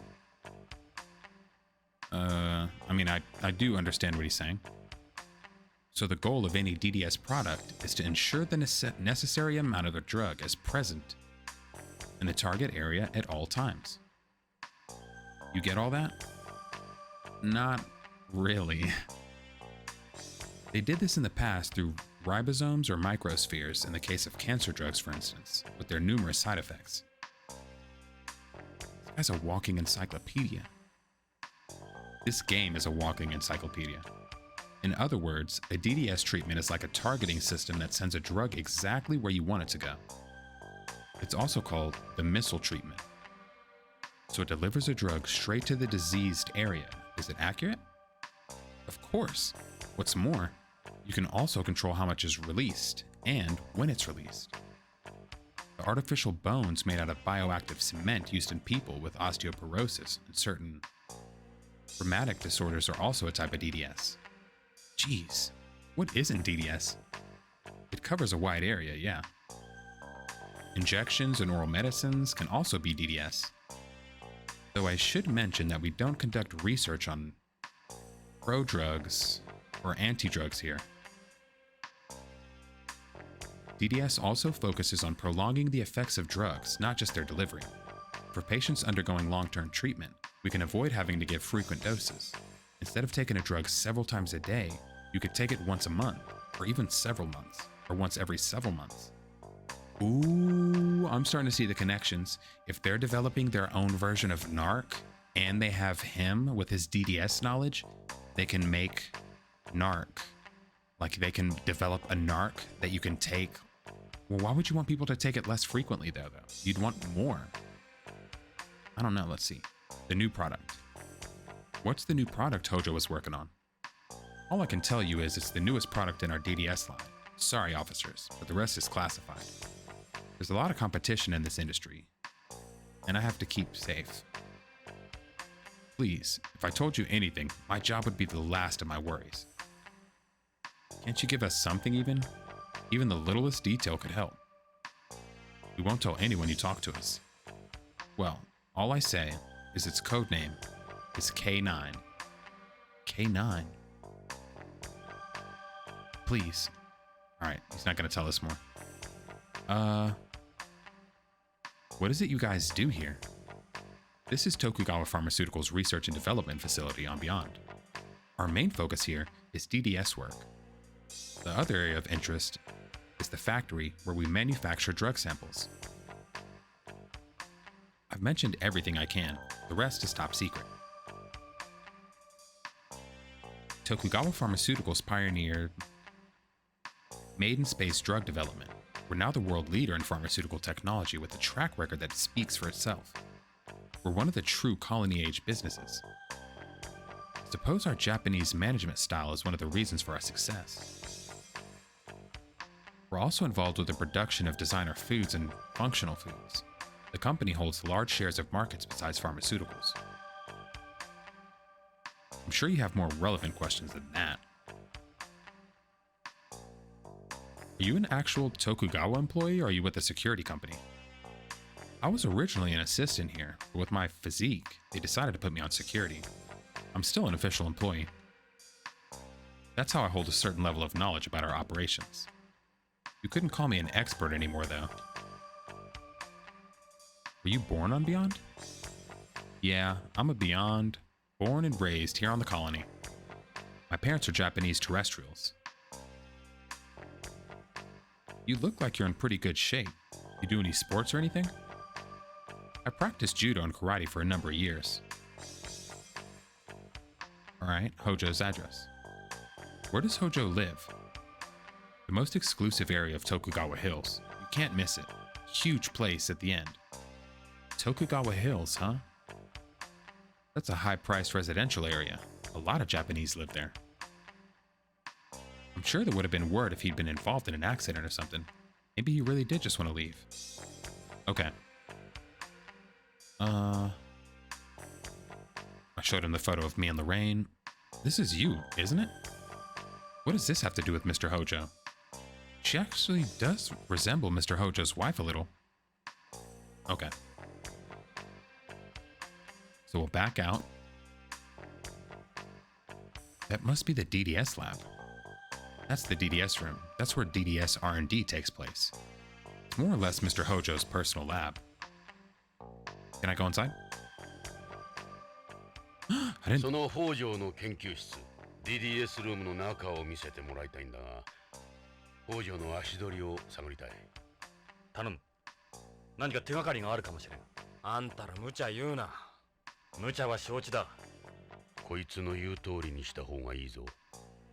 [SPEAKER 1] I do understand what he's saying. So the goal of any DDS product is to ensure the necessary amount of the drug is present in the target area at all times. You get all that? Not really. They did this in the past through ribosomes or microspheres in the case of cancer drugs, for instance, with their numerous side effects. This guy's a walking encyclopedia. This game is a walking encyclopedia. In other words, a DDS treatment is like a targeting system that sends a drug exactly where you want it to go. It's also called the missile treatment. So it delivers a drug straight to the diseased area. Is it accurate? Of course. What's more, you can also control how much is released and when it's released. The artificial bones made out of bioactive cement used in people with osteoporosis and certain rheumatic disorders are also a type of DDS. Jeez, what isn't DDS? It covers a wide area, yeah. Injections and oral medicines can also be DDS. Though I should mention that we don't conduct research on pro-drugs or anti-drugs here. DDS also focuses on prolonging the effects of drugs, not just their delivery. For patients undergoing long-term treatment, we can avoid having to give frequent doses. Instead of taking a drug several times a day, you could take it once a month, or even several months, or once every several months. Ooh, I'm starting to see the connections. If they're developing their own version of NARC, and they have him with his DDS knowledge, they can make NARC. Like they can develop a NARC that you can take. Well, why would you want people to take it less frequently though? You'd want more. I don't know, let's see. The new product. What's the new product Hojo was working on? All I can tell you is it's the newest product in our DDS line. Sorry, officers, but the rest is classified. There's a lot of competition in this industry, and I have to keep safe. Please, if I told you anything, my job would be the last of my worries. Can't you give us something even? Even the littlest detail could help. We won't tell anyone you talk to us. Well, all I say is its code name is K9. K9? Please. Alright, he's not gonna tell us more. What is it you guys do here? This is Tokugawa Pharmaceuticals' research and development facility on Beyond. Our main focus here is DDS work. The other area of interest is the factory where we manufacture drug samples. I've mentioned everything I can. The rest is top secret. Tokugawa Pharmaceuticals pioneered Made in space drug development. We're now the world leader in pharmaceutical technology with a track record that speaks for itself. We're one of the true colony age businesses. Suppose our Japanese management style is one of the reasons for our success. We're also involved with the production of designer foods and functional foods. The company holds large shares of markets besides pharmaceuticals. I'm sure you have more relevant questions than that. Are you an actual Tokugawa employee or are you with a security company? I was originally an assistant here, but with my physique, they decided to put me on security. I'm still an official employee. That's how I hold a certain level of knowledge about our operations. You couldn't call me an expert anymore, though. Were you born on Beyond? Yeah, I'm a Beyond, born and raised here on the colony. My parents are Japanese terrestrials. You look like you're in pretty good shape. You do any sports or anything? I practiced judo and karate for a number of years. Alright, Hojo's address. Where does Hojo live? The most exclusive area of Tokugawa Hills. You can't miss it. Huge place at the end. Tokugawa Hills, huh? That's a high-priced residential area. A lot of Japanese live there. I'm sure there would have been word if he'd been involved in an accident or something. Maybe he really did just want to leave. Okay. I showed him the photo of me and Lorraine. This is you, isn't it? What does this have to do with Mr. Hojo? She actually does resemble Mr. Hojo's wife a little. Okay. So we'll back out. That must be the DDS lab. That's the DDS room. That's where DDS R&D takes place. It's more or less Mr. Hojo's personal lab. Can I go inside? I didn't...
[SPEAKER 2] その北条の研究室 DDS ルームの中を見せてもらいたいんだが、北条の足取りを探りたい。
[SPEAKER 4] 頼む。何か手がかりがあるかもしれん。
[SPEAKER 7] あんたら無茶言うな。
[SPEAKER 4] 無茶は承知だ。
[SPEAKER 2] こいつの言う通りにした方がいいぞ。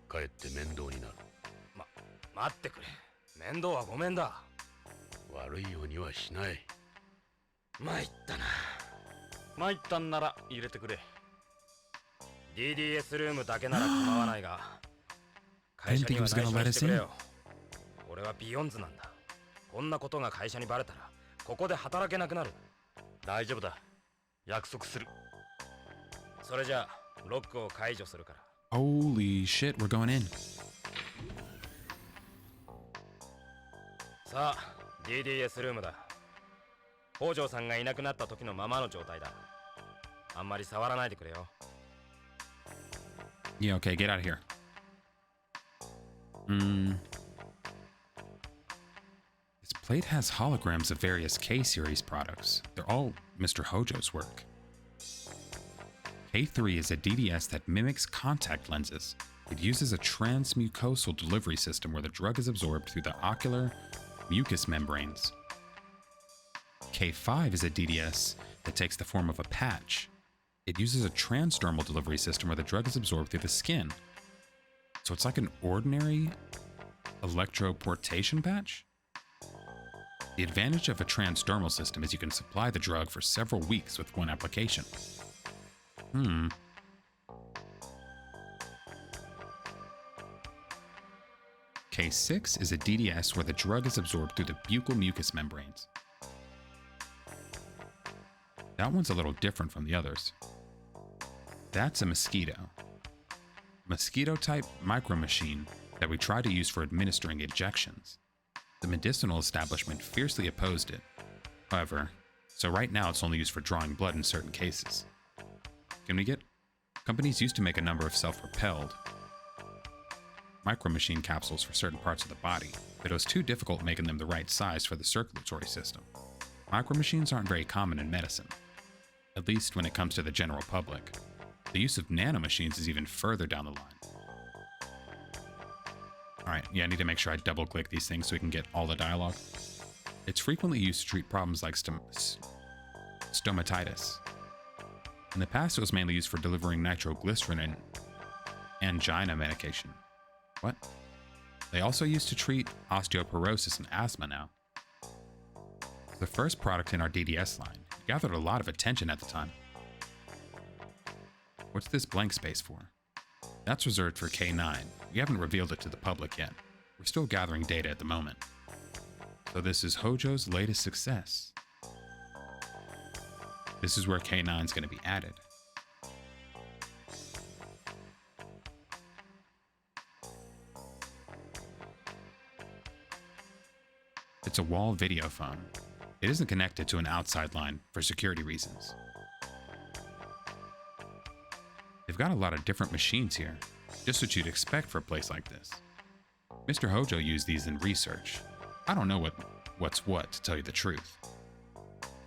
[SPEAKER 2] かえって面倒になる。
[SPEAKER 7] 待ってくれ。面倒はごめんだ。
[SPEAKER 2] 悪いようにはしない。
[SPEAKER 7] 参ったな。
[SPEAKER 4] 参ったんなら入れてくれ。
[SPEAKER 7] DDS ルームだけなら構わないが、会社には内緒にしてくれよ。俺はビヨンズなんだ。こんなことが会社にバレたら、ここで働けなくなる。
[SPEAKER 4] 大丈夫だ。約束する。
[SPEAKER 7] それじゃあ、ロックを解除するから。
[SPEAKER 1] Holy shit, we're going in.
[SPEAKER 7] さあ、DDS ルームだ。北条さんがいなくなった時のままの状態だ。あんまり触らないでくれよ。
[SPEAKER 1] Yeah, okay, get out of here. This plate has holograms of various K-series products. They're all Mr. Hojo's work. K3 is a DDS that mimics contact lenses. It uses a transmucosal delivery system where the drug is absorbed through the ocular mucous membranes. K5 is a DDS that takes the form of a patch. It uses a transdermal delivery system where the drug is absorbed through the skin. So it's like an ordinary electroportation patch? The advantage of a transdermal system is you can supply the drug for several weeks with one application. K6 is a DDS where the drug is absorbed through the buccal mucous membranes. That one's a little different from the others. That's a mosquito. Mosquito-type micromachine that we tried to use for administering injections. The medicinal establishment fiercely opposed it. However, so right now it's only used for drawing blood in certain cases. Can we get... Companies used to make a number of self-propelled micromachine capsules for certain parts of the body, but it was too difficult making them the right size for the circulatory system. Micromachines aren't very common in medicine, at least when it comes to the general public. The use of nanomachines is even further down the line. Alright, yeah, I need to make sure I double-click these things so we can get all the dialogue. It's frequently used to treat problems like stomatitis. In the past, it was mainly used for delivering nitroglycerin and angina medication. What? They also used to treat osteoporosis and asthma now. The first product in our DDS line gathered a lot of attention at the time. What's this blank space for? That's reserved for K9. We haven't revealed it to the public yet. We're still gathering data at the moment. So this is Hojo's latest success. This is where K9 is going to be added. It's a wall video phone. It isn't connected to an outside line for security reasons. They've got a lot of different machines here, just what you'd expect for a place like this. Mr. Hojo used these in research. I don't know what's what, to tell you the truth.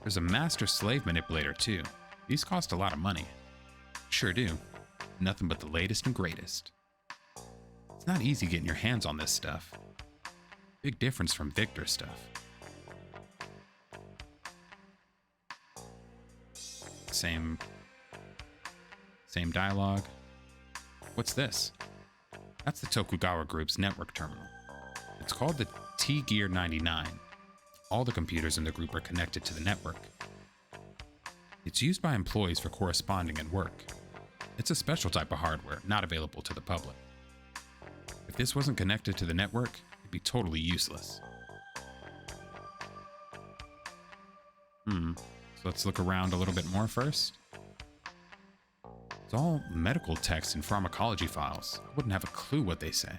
[SPEAKER 1] There's a master slave manipulator too. These cost a lot of money. Sure do. Nothing but the latest and greatest. It's not easy getting your hands on this stuff. Big difference from Victor's stuff. Same dialogue. What's this? That's the Tokugawa Group's network terminal. It's called the T-Gear 99. All the computers in the group are connected to the network. It's used by employees for corresponding and work. It's a special type of hardware, not available to the public. If this wasn't connected to the network, it'd be totally useless. So let's look around a little bit more first. It's all medical text and pharmacology files. I wouldn't have a clue what they say.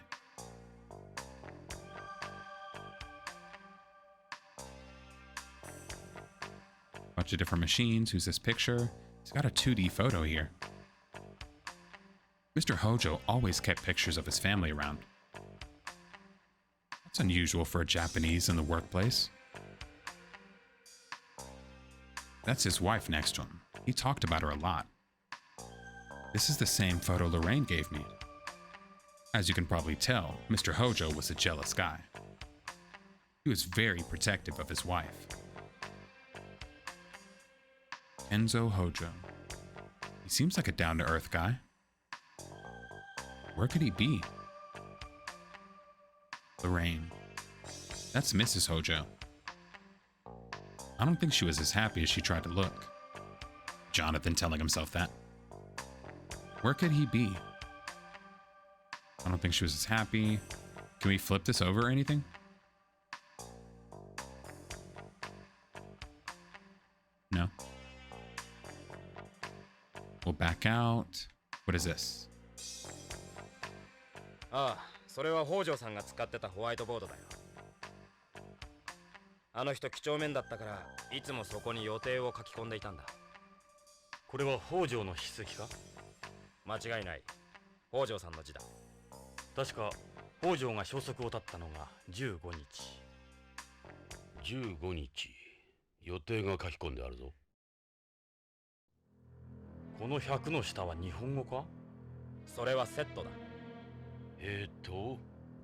[SPEAKER 1] Bunch of different machines. Who's this picture? He's got a 2D photo here. Mr. Hojo always kept pictures of his family around. That's unusual for a Japanese in the workplace. That's his wife next to him. He talked about her a lot. This is the same photo Lorraine gave me. As you can probably tell, Mr. Hojo was a jealous guy. He was very protective of his wife. Enzo Hojo. He seems like a down-to-earth guy. Where could he be? Lorraine. That's Mrs. Hojo. I don't think she was as happy as she tried to look. Jonathan telling himself that. Where could he be? I don't think she was as happy. Can we flip this over or anything? No. We'll back out. What is this?
[SPEAKER 7] ああ、それは北条さんが使ってたホワイトボードだよ。あの人几帳面だったからいつもそこに予定を書き込んでいたんだ。
[SPEAKER 4] これは北条の筆跡か？
[SPEAKER 7] 間違いない。北条さんの字だ。
[SPEAKER 4] 確か北条が消息を絶ったのが15日。
[SPEAKER 2] 15日予定が書き込んであるぞ。
[SPEAKER 4] この100の下は日本語か？
[SPEAKER 7] それはセットだ。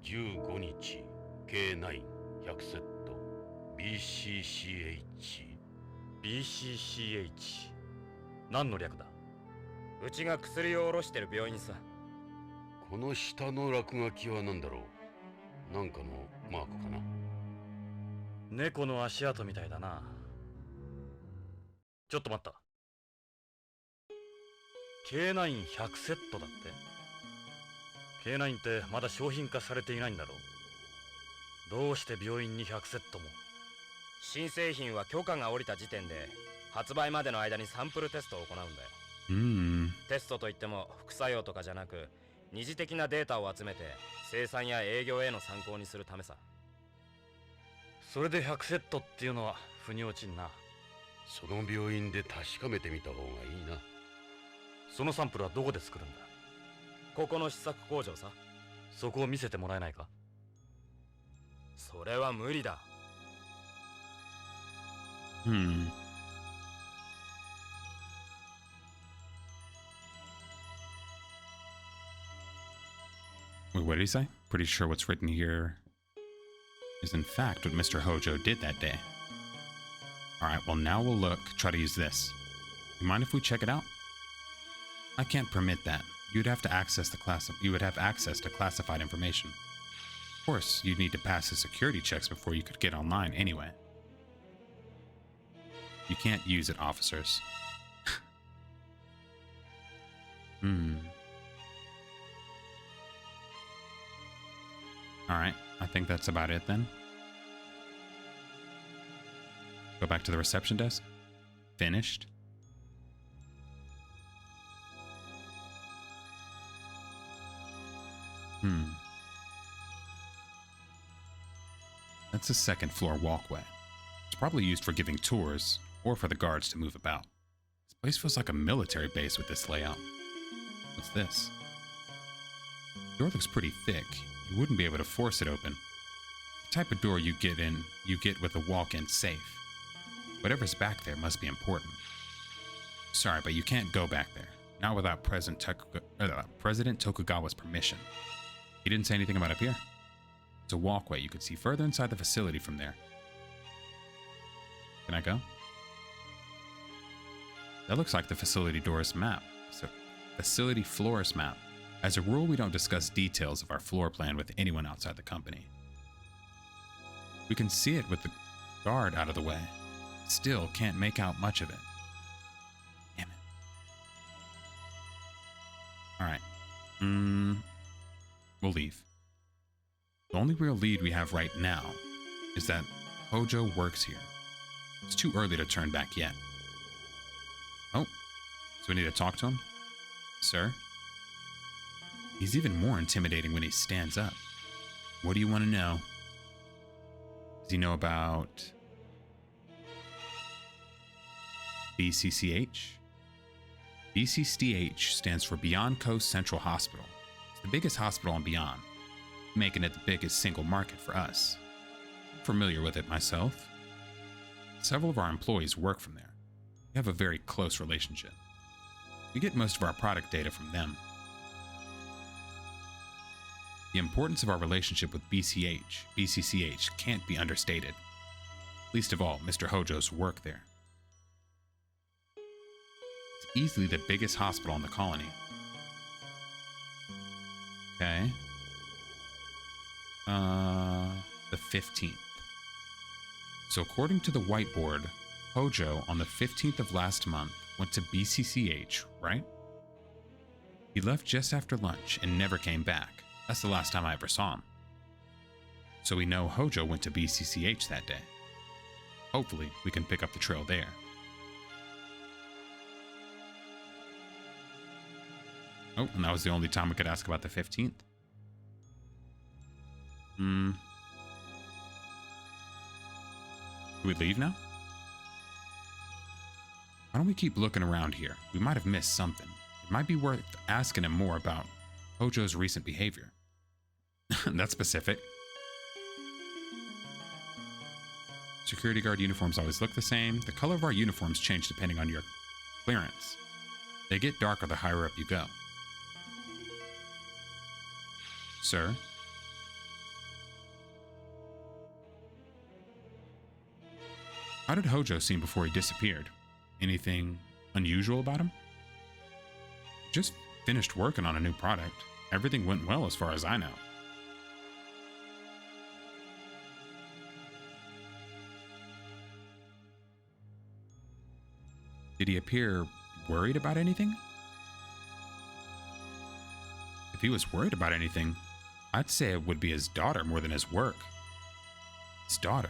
[SPEAKER 2] 15日 K9 100セット
[SPEAKER 4] BCCH 何の略だ？
[SPEAKER 7] うちが薬を卸してる病院さ。
[SPEAKER 2] この下の落書きは何だろう。なんかのマークかな。
[SPEAKER 4] 猫の足跡みたいだな。ちょっと待った。K9100 セットだって。K9 ってまだ商品化されていないんだろう。どうして病院に100セットも？
[SPEAKER 7] 新製品は許可が下りた時点で発売までの間にサンプルテストを行うんだよ。テストといっても副作用とかじゃなく二次的なデータを集めて生産や営業への参考にするためさ。
[SPEAKER 4] それで100セットっていうのは腑に落ちんな。
[SPEAKER 2] その病院で確かめてみた方がいいな。
[SPEAKER 4] そのサンプルはどこで作るんだ？
[SPEAKER 7] ここの試作工場さ。
[SPEAKER 4] そこを見せてもらえないか？
[SPEAKER 7] それは無理だ。
[SPEAKER 1] Wait, what did he say? Pretty sure what's written here is in fact what Mr. Hojo did that day. Alright, well now we'll look, try to use this. You mind if we check it out? I can't permit that. You would have access to classified information. Of course, you'd need to pass the security checks before you could get online anyway. You can't use it, officers. Alright, I think that's about it then. Go back to the reception desk. Finished. That's a second floor walkway. It's probably used for giving tours or for the guards to move about. This place feels like a military base with this layout. What's this? The door looks pretty thick. You wouldn't be able to force it open. The type of door you get with a walk-in safe. Whatever's back there must be important. Sorry, but you can't go back there. Not without President Tokugawa's permission. He didn't say anything about up here. It's a walkway. You could see further inside the facility from there. Can I go? That looks like the facility door's map. So, facility floor's map. As a rule, we don't discuss details of our floor plan with anyone outside the company. We can see it with the guard out of the way. Still can't make out much of it. Damn it. Alright. We'll leave. The only real lead we have right now is that Hojo works here. It's too early to turn back yet. Oh, so we need to talk to him? Sir? He's even more intimidating when he stands up. What do you want to know? Does he know about BCCH? BCCH stands for Beyond Coast Central Hospital. It's the biggest hospital in Beyond, making it the biggest single market for us. I'm familiar with it myself. Several of our employees work from there. We have a very close relationship. We get most of our product data from them. The importance of our relationship with BCCH can't be understated. Least of all, Mr. Hojo's work there. It's easily the biggest hospital in the colony. Okay. The 15th. So according to the whiteboard, Hojo on the 15th of last month went to BCCH, right? He left just after lunch and never came back. That's the last time I ever saw him. So we know Hojo went to BCCH that day. Hopefully, we can pick up the trail there. Oh, and that was the only time we could ask about the 15th. Do we leave now? Why don't we keep looking around here? We might have missed something. It might be worth asking him more about Hojo's recent behavior. That's specific. Security guard uniforms always look the same. The color of our uniforms change depending on your clearance. They get darker the higher up you go. Sir? How did Hojo seem before he disappeared? Anything unusual about him? Just finished working on a new product. Everything went well as far as I know. Did he appear worried about anything? If he was worried about anything, I'd say it would be his daughter more than his work. His daughter.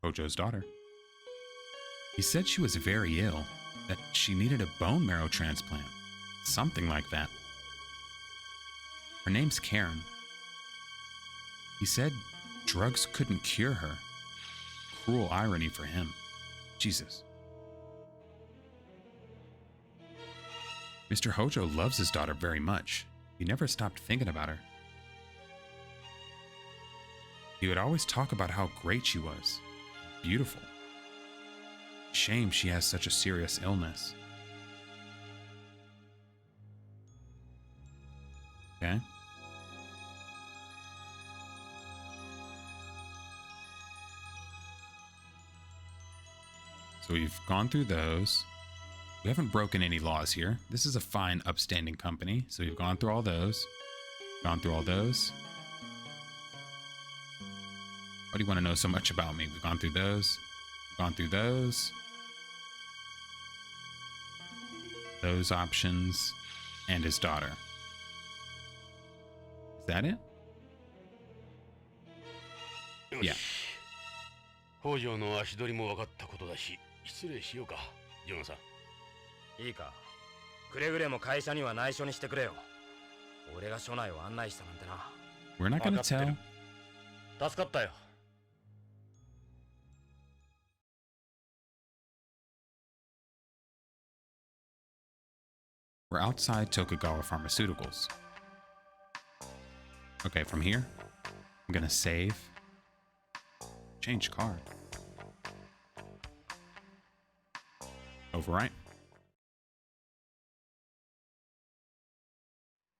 [SPEAKER 1] Hojo's daughter. He said she was very ill, that she needed a bone marrow transplant. Something like that. Her name's Karen. He said drugs couldn't cure her. Cruel irony for him. Jesus. Mr. Hojo loves his daughter very much. He never stopped thinking about her. He would always talk about how great she was. Beautiful. Shame she has such a serious illness. Okay. So we've gone through those. We haven't broken any laws here. This is a fine, upstanding company. So we've gone through all those. Gone through all those. Why do you want to know so much about me? We've gone through those. Gone through those. Those options. And his daughter. Is that it?
[SPEAKER 2] よ
[SPEAKER 1] いや
[SPEAKER 2] し北条の足取りも分かったことだし失礼しようかジョナサン。
[SPEAKER 7] いいか、くれぐれも会社には内緒にしてくれよ。俺が署内を案内したなんてな。
[SPEAKER 1] We're not gonna tell.
[SPEAKER 7] 助かったよ。
[SPEAKER 1] We're outside Tokugawa Pharmaceuticals. Okay, from here, I'm gonna save. Change card. Overwrite.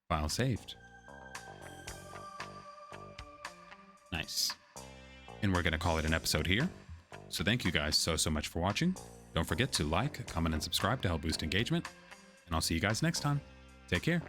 [SPEAKER 1] File saved. Nice. And we're gonna call it an episode here. So thank you guys so much for watching. Don't forget to like, comment, and subscribe to help boost engagement. And I'll see you guys next time. Take care.